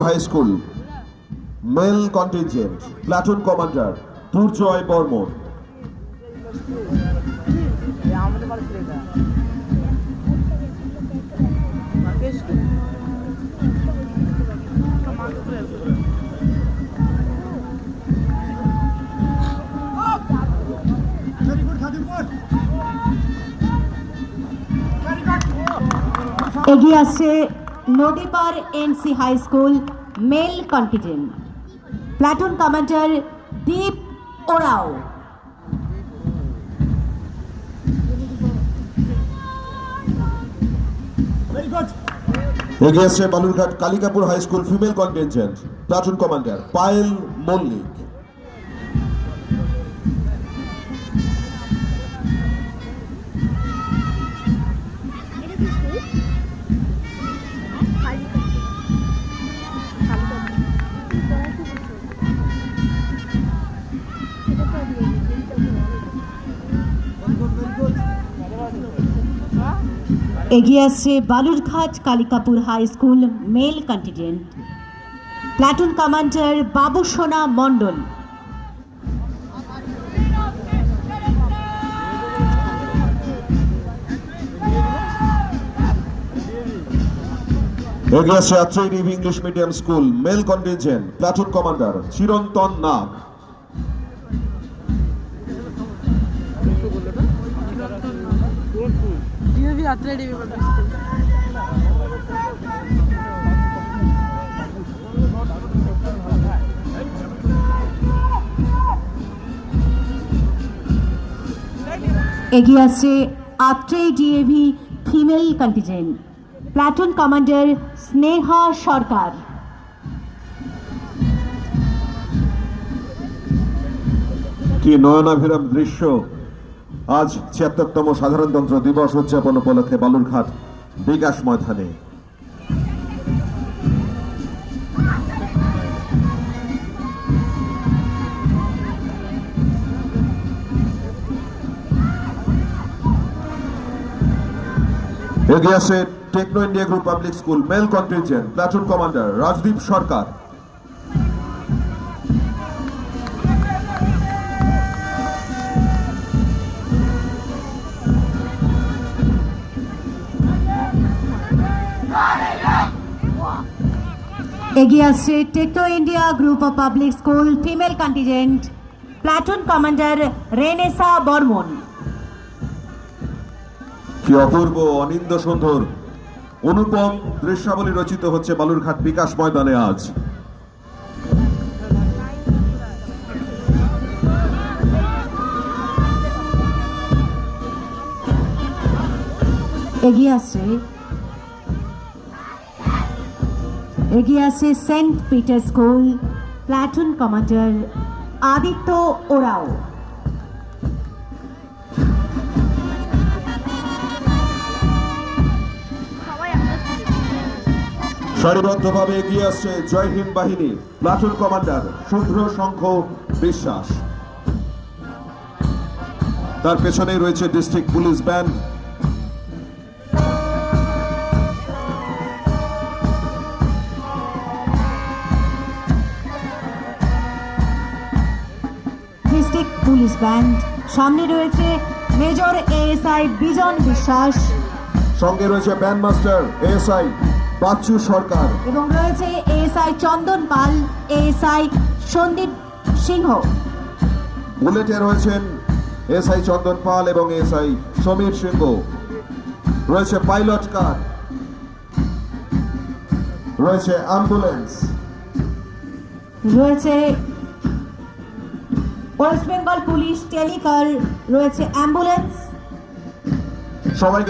High School, male contingent, platoon commander, Durjoy Bormon. এগিয়ে আসছে Nadipar NC high school male contingent, platoon commander Deep Oraon. এগিয়ে আসছে Balurghat Kalikapur high school female contingent, platoon commander Payel Mallick. এগিয়ে আসছে Balurghat Kalikapur high school male contingent, platoon commander Babusona Mondal. এগিয়ে আসছে Atreyee DV English medium school male contingent, platoon commander Chirantan Nag. এগিয়ে আসছে Atreyee DAV female contingent, platoon commander Sneha Sarkar. কি নয়নাভিরাম দৃশ্য! আজ ৭৬তম সাধারণতন্ত্র দিবস উদযাপন উপলক্ষে বালুরঘাট বিকাশ ময়দানে এগিয়ে আসে Techno India group public school male contingent, platoon commander Rajdeep Sarkar. এগিয়ে আসছে Techno India group of public school female contingent, platoon commander Renesa Barman. কি অপূর্ব অনিন্দ সুন্দর অনুপম দৃশ্যাবলী রচিত হচ্ছে বালুরঘাট বিকাশ ময়দানে আজ। এগিয়ে আসছে saint Peter school, platoon commander Aditya Oraon. সারিবদ্ধভাবে এগিয়ে আসছে জয় হিন্দ বাহিনী, প্লাটুন কমান্ডার শুভ্র শঙ্খ বিশ্বাস। তার পেছনেই রয়েছে district police band. District police band, সামনে রয়েছে মেজর এএসআই বিজন বিশ্বাস, সঙ্গে রয়েছে ব্যান্ড মাস্টার এএসআই বাচ্চু সরকার এবং রয়েছে এএসআই চন্দন পাল, এএসআই সন্দীপ সিংহ। বুলেটে রয়েছেন এসআই চন্দন পাল এবং এসআই সমীর সিংহ। রয়েছে পাইলট কার, রয়েছে অ্যাম্বুলেন্স, রয়েছে ওয়েস্ট বেঙ্গল পুলিশ টেলিকার, রয়েছে অ্যাম্বুলেন্স। সবাইকে